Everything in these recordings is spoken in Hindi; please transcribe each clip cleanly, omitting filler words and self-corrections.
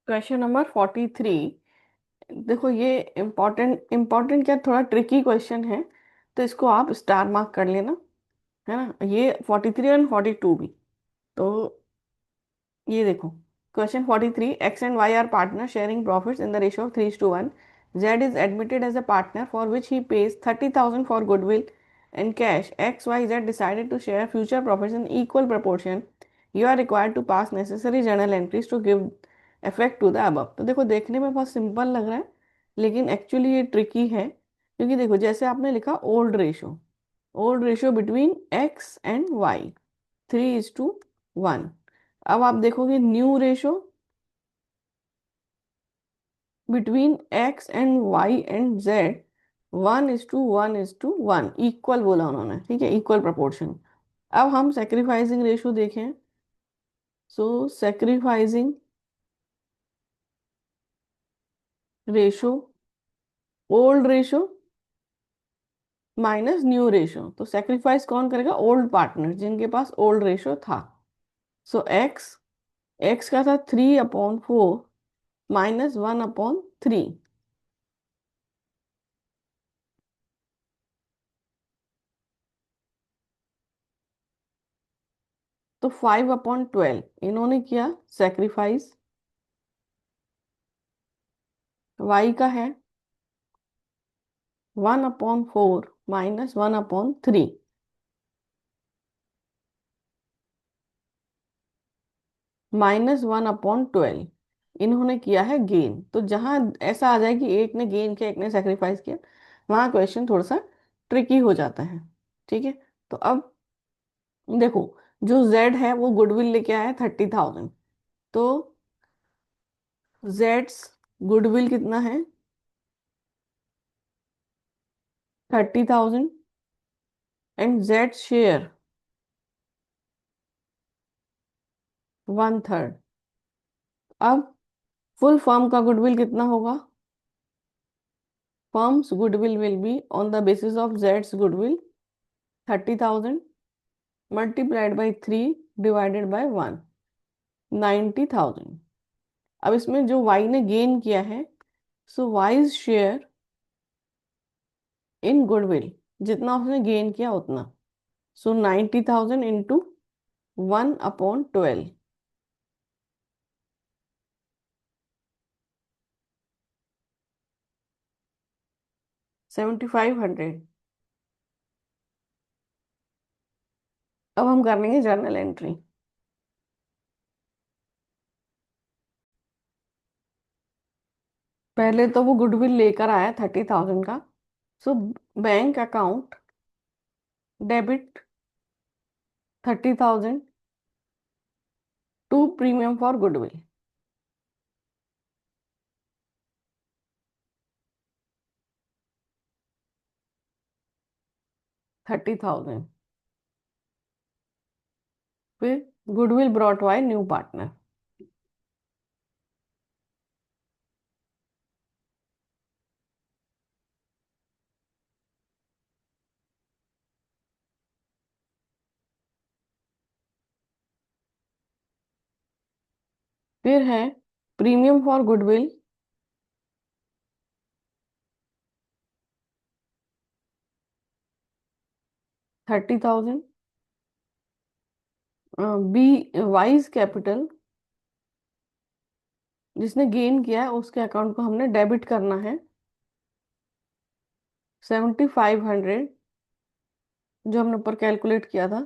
Question number 43। देखो ये इम्पोर्टेंट क्या, थोड़ा ट्रिकी क्वेश्चन है, तो इसको आप स्टार मार्क कर लेना, है ना। ये 43 और 42 भी। तो ये देखो, question 43, X and Y are partner sharing profits in the ratio of 3:1। Z is admitted as a partner for which he pays 30,000 for goodwill and cash. X, Y, Z decided to share future profits in equal proportion. You are required to pass necessary journal entries to give effect to the above. तो देखो, देखने में बहुत सिंपल लग रहा है, लेकिन एक्चुअली ये ट्रिकी है, क्योंकि देखो जैसे आपने लिखा old ratio between X and Y 3:1। अब आप देखोगे new ratio between X and Y and Z 1:1:1, equal बोला उन्होंने, ठीक है, इक्वल प्रपोर्शन। अब हम सेक्रीफाइसिंग रेशो देखें। So sacrificing ratio, old ratio minus new ratio, तो सेक्रीफाइस कौन करेगा? ओल्ड पार्टनर, जिनके पास ओल्ड रेशो था। सो एक्स, एक्स का था 3/4 माइनस 1/3, तो 5/12 इन्होंने किया सेक्रीफाइस। वाई का है 1/4 माइनस 1/3, -1/12 इन्होंने किया है गेन। तो जहां ऐसा आ जाए कि एक ने गेन किया एक ने सेक्रीफाइस किया, वहां क्वेश्चन थोड़ा सा ट्रिकी हो जाता है, ठीक है। तो अब देखो, जो जेड है वो गुडविल लेके आया है 30,000, तो जेड्स गुडविल कितना है? 30,000 एंड जेड शेयर 1/3। अब फुल फर्म का गुडविल कितना होगा? Firms goodwill will be on the basis of Jades goodwill 30,000 multiplied by 3 divided by 1, 90,000। अब इसमें जो वाई ने गेन किया है, सो वाइज शेयर इन गुडविल, जितना उसने गेन किया उतना, सो 90,000 इंटू 1/12, 7,500। अब हम कर लेंगे जर्नल एंट्री। पहले तो वो गुडविल लेकर आया 30,000 का, so bank account debit 30,000 to premium for goodwill. 30,000, फिर goodwill brought by new partner. फिर है premium for goodwill 30,000। B wise capital, जिसने गेन किया है उसके अकाउंट को हमने डेबिट करना है 7,500, जो हमने ऊपर कैलकुलेट किया था।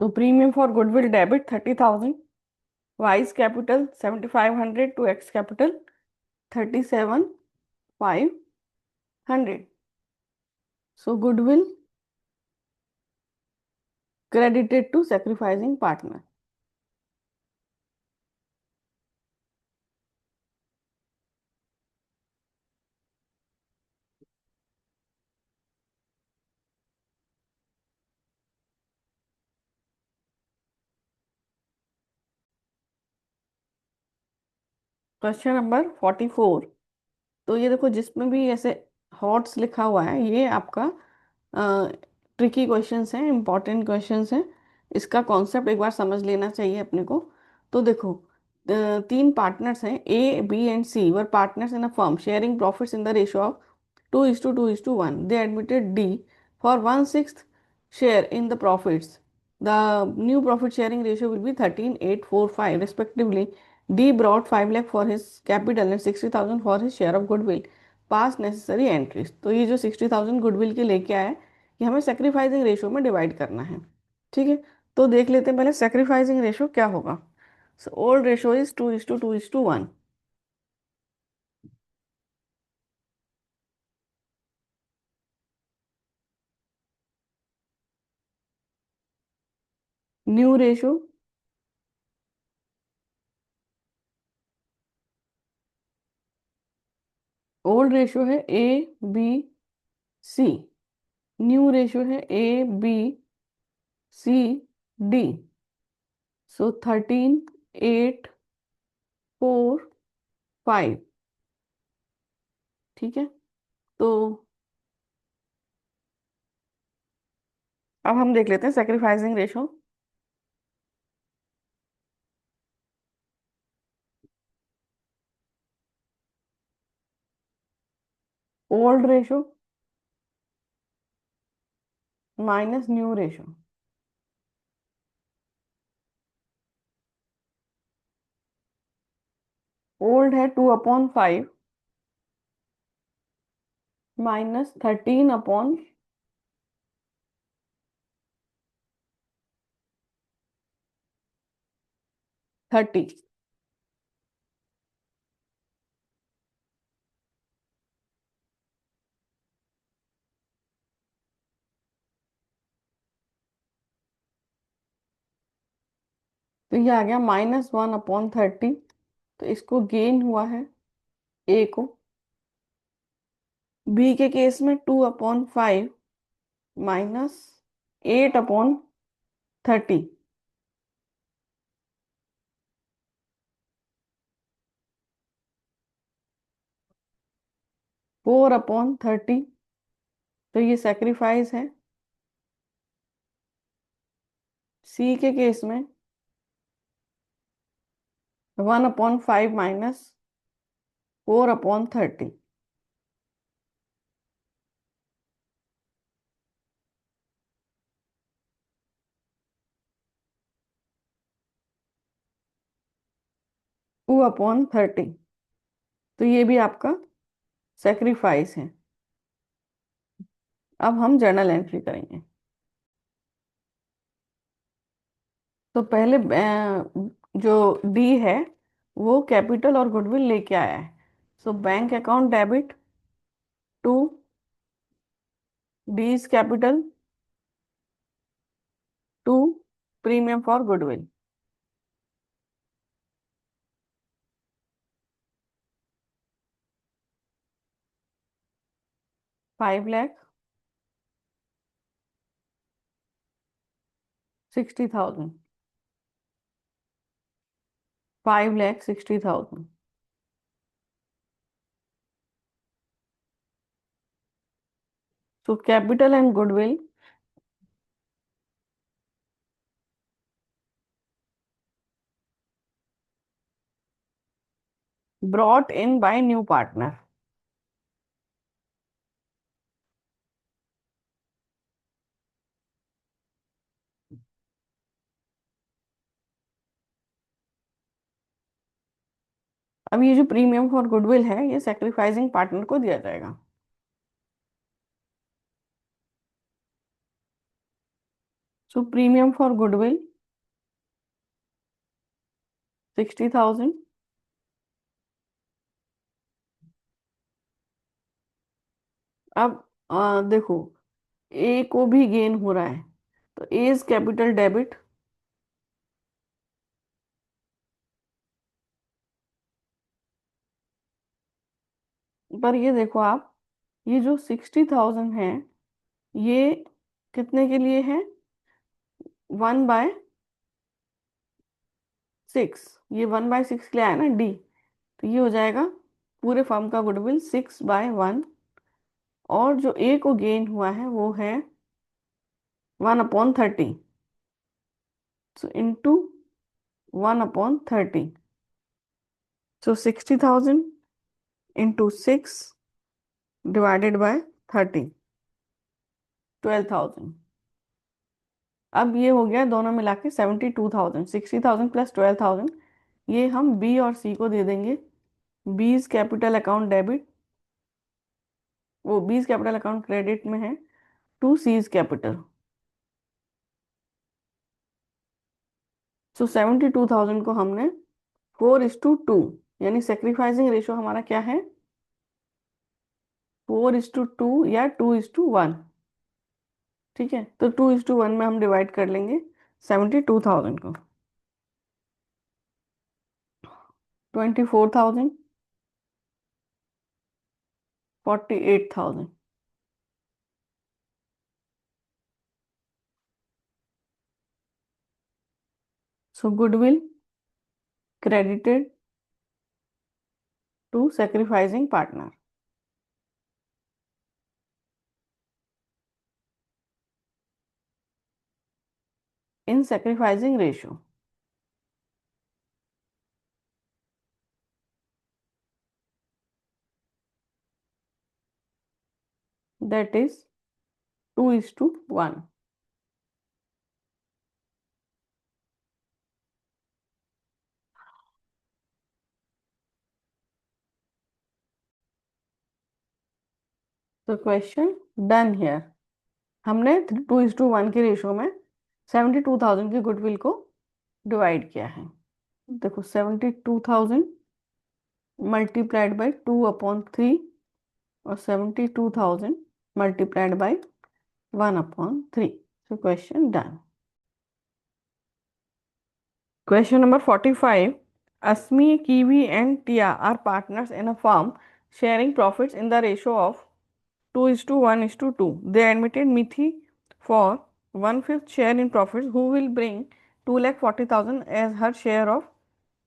तो premium for goodwill debit 30,000, Y's capital 7,500 to X capital 37,500। So goodwill credited to sacrificing partner. Question number 44। तो ये देखो, जिसमें भी ऐसे हॉट्स लिखा हुआ है, ये आपका ट्रिकी क्वेश्चंस हैं, इंपॉर्टेंट क्वेश्चंस हैं। इसका कॉन्सेप्ट एक बार समझ लेना चाहिए अपने को। तो देखो, तीन पार्टनर्स हैं, A B and C were partners in a firm sharing profits in the ratio of 2:2:1. They admitted D for 1/6 share in the profits. The new profit sharing ratio will be 13:8:4:5 respectively. D brought 5 lakh for his capital and 60,000 for his share of goodwill. Pass necessary entries. तो ये जो 60,000 गुडविल के लेके आया है, ये हमें सेक्रीफाइसिंग रेशियो में डिवाइड करना है। ठीक है, तो देख लेते हैं पहले सेक्रीफाइसिंग रेशियो क्या होगा। So old ratio is 2:2:1। New ratio, old ratio है A B C, new ratio है ए बी सी डी। सो 13:8:4:5। ठीक है, तो अब हम देख लेते हैं sacrificing ratio. Old ratio minus new ratio. Old है 2/5 माइनस 13/30। तो ये आ गया -1/30। तो इसको गेन हुआ है ए को। बी के केस में 2/5 माइनस 8/30। 4/30। तो ये सेक्रीफाइस है। सी के केस में 1/5 माइनस 4/30। 2/30। तो ये भी आपका सेक्रीफाइस है। अब हम जर्नल एंट्री करेंगे। तो पहले जो डी है वो कैपिटल और गुडविल लेके आया है। So bank account debit to D's capital to premium for goodwill. 5,60,000। 5,60,000। So capital and goodwill brought in by new partner। अब ये जो प्रीमियम फॉर गुडविल है ये सेक्रीफाइसिंग पार्टनर को दिया जाएगा। सो प्रीमियम फॉर गुडविल 60,000। अब देखो, ए को भी गेन हो रहा है, तो एज कैपिटल डेबिट पर ये देखो आप, ये जो 60,000 है ये कितने के लिए है, 1/6। ये 1/6 के लिए आया ना डी। तो ये हो जाएगा पूरे फर्म का गुडविल 6/1 और जो ए को गेन हुआ है वो है 1/30। So into 1/30। So 60,000 into 6 divided by 30, 12,000। अब ये हो गया दोनों मिला के 72,000। 60,000 प्लस 12,000, ये हम बी और सी को दे देंगे। बीज कैपिटल अकाउंट डेबिट, वो बीज कैपिटल अकाउंट क्रेडिट में है टू सीज कैपिटल। सो 72,000 को हमने 4:2, यानी सेक्रीफाइसिंग रेशो हमारा क्या है, 4:2 या 2:1। ठीक है, तो 2:1 में हम डिवाइड कर लेंगे 72,000 को। 24,000, 48,000। सो goodwill credited to sacrificing partner in sacrificing ratio, that is 2:1। तो क्वेश्चन डन हियर। हमने 2:1 के रेशो में 72,000 की गुडविल को डिवाइड किया है। देखो 72,000 मल्टीप्लाइड बाई 2/3 और 72,000 multiplied by 1/3। So question done. Question number 45. Asmi, Kiwi, and Tia are partners in a firm sharing profits in the ratio of 2:1:2. They admitted Mithi for 1/5 share in profits, who will bring 2,40,000 as her share of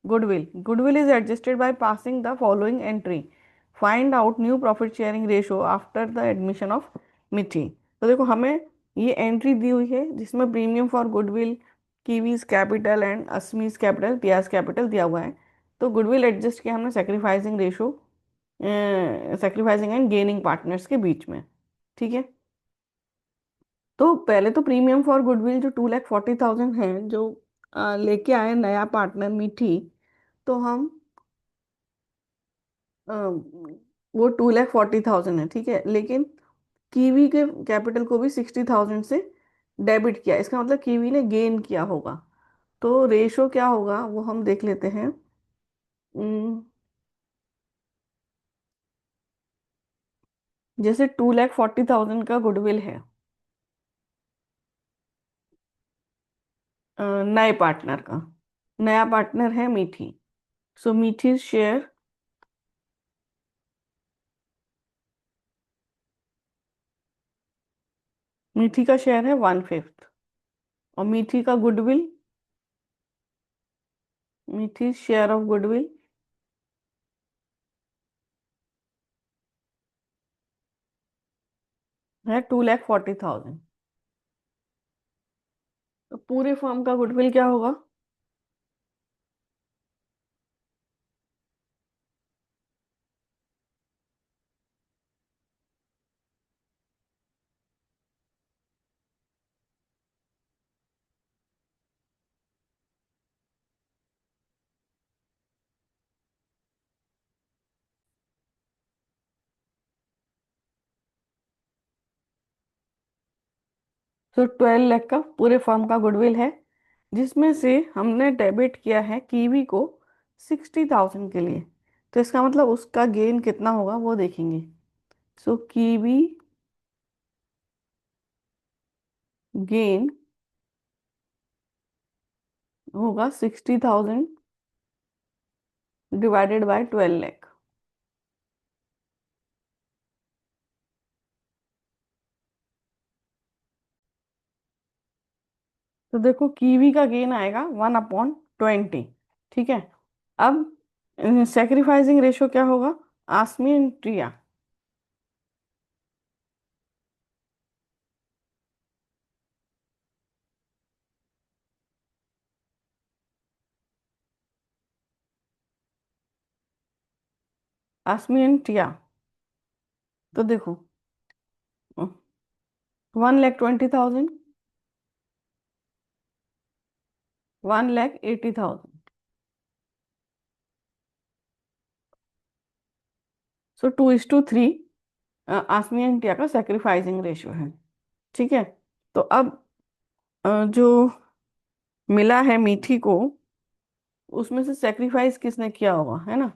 goodwill. Goodwill is adjusted by passing the following entry. Find out new profit sharing ratio after the admission of Mithi. तो देखो हमें ये एंट्री दी हुई है जिसमें premium for goodwill, Kiwis capital and Assamese capital, पियाज कैपिटल दिया हुआ है। तो गुडविल एडजस्ट किया हमने sacrificing ratio, sacrificing and gaining partners के बीच में। ठीक है, तो पहले तो प्रीमियम फॉर गुडविल जो 2,40,000 है, जो लेके आए नया पार्टनर मीठी, तो हम वो 2,40,000 है। ठीक है, लेकिन कीवी के कैपिटल को भी 60,000 से डेबिट किया, इसका मतलब कीवी ने गेन किया होगा। तो रेशो क्या होगा वो हम देख लेते हैं। अम, जैसे 2,40,000 का गुडविल है नए पार्टनर का। नया पार्टनर है मीठी। सो मीठी शेयर, मीठी का शेयर है 1/5। और मीठी का गुडविल, मीठी शेयर ऑफ गुडविल है 2,40,000। तो पूरे फर्म का गुडविल क्या होगा, तो 12 लाख का पूरे फर्म का गुडविल है, जिसमें से हमने डेबिट किया है कीवी को 60,000 के लिए। तो इसका मतलब उसका गेन कितना होगा वो देखेंगे। सो कीवी गेन होगा 60,000 डिवाइडेड बाय 12 लाख। तो देखो कीवी का गेन आएगा 1/20। ठीक है, अब सेक्रीफाइसिंग रेशो क्या होगा, आसमी एंड ट्रिया। आसमी एंड टिया। तो देखो, 1,20,000, 1,80,000। सो 2:3 आसमी एंड टिया का सेक्रीफाइसिंग रेशियो है। ठीक है। तो अब जो मिला है मीठी को, उसमें से सेक्रीफाइस किसने किया होगा, है ना।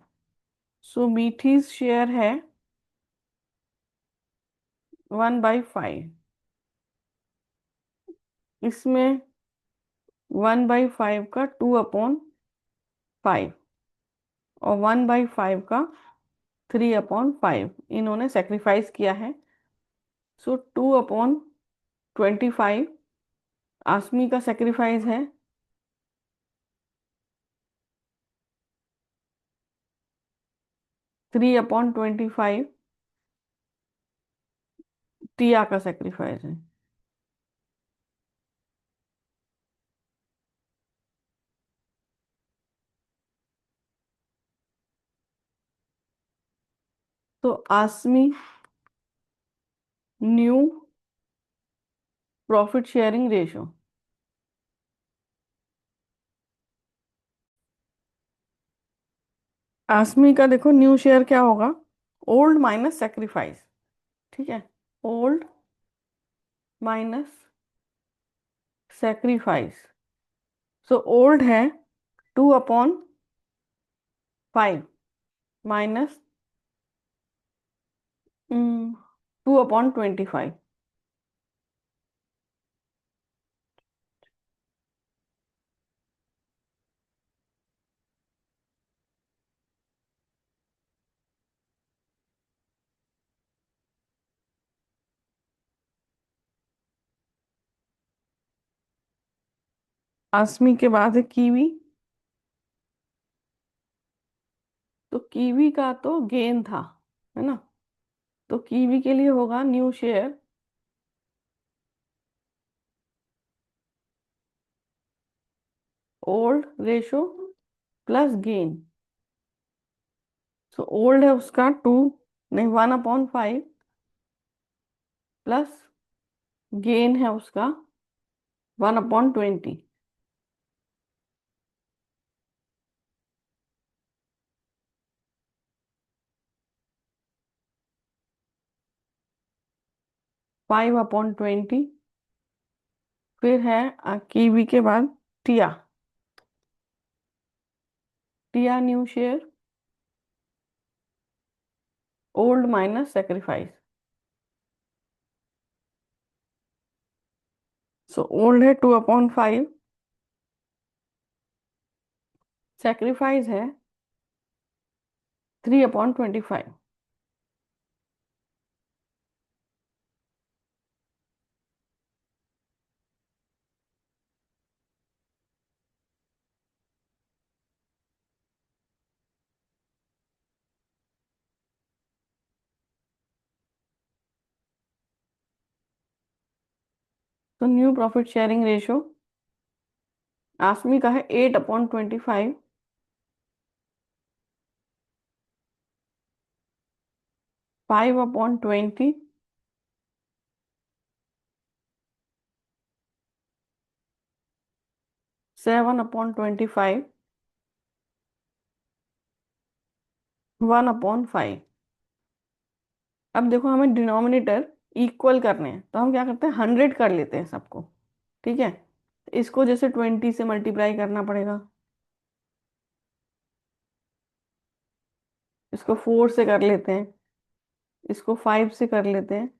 सो मीठी शेयर है 1/5। इसमें 1/5 का 2/5 और 1/5 का 3/5 इन्होंने सेक्रीफाइस किया है। सो 2/25 आसमी का सेक्रीफाइस है। 3/25 टिया का सेक्रीफाइस है। तो आसमी new profit sharing ratio, Asmi का देखो न्यू शेयर क्या होगा, ओल्ड माइनस सेक्रीफाइस। ठीक है, old minus sacrifice. So old है 2/5 माइनस 2/25। आसमी के बाद है कीवी। तो कीवी का तो गेन था, है ना। तो कीवी के लिए होगा new share old ratio plus gain. सो ओल्ड है उसका 2, नहीं 1/5 प्लस गेन है उसका 1/20।5/20। फिर है कीवी के बाद Tia. Tia new share old minus sacrifice. So old है 2/5, सेक्रीफाइस है 3/25। तो new profit sharing ratio Asmi का है 8/25, 5/20, 7/25, 1/5। अब देखो हमें डिनोमिनेटर इक्वल करने हैं, तो हम क्या करते हैं, 100 कर लेते हैं सबको। ठीक है, इसको जैसे 20 से मल्टीप्लाई करना पड़ेगा, इसको 4 से कर लेते हैं, इसको 5 से कर लेते हैं,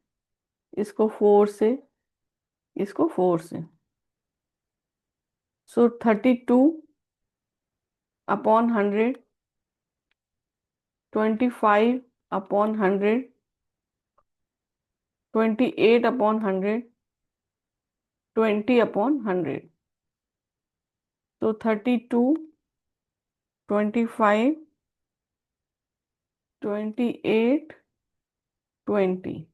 इसको 4 से, इसको 4 से। सो 32/100, 25/100, 28/100, 20/100। तो 32, 25, 28, 20।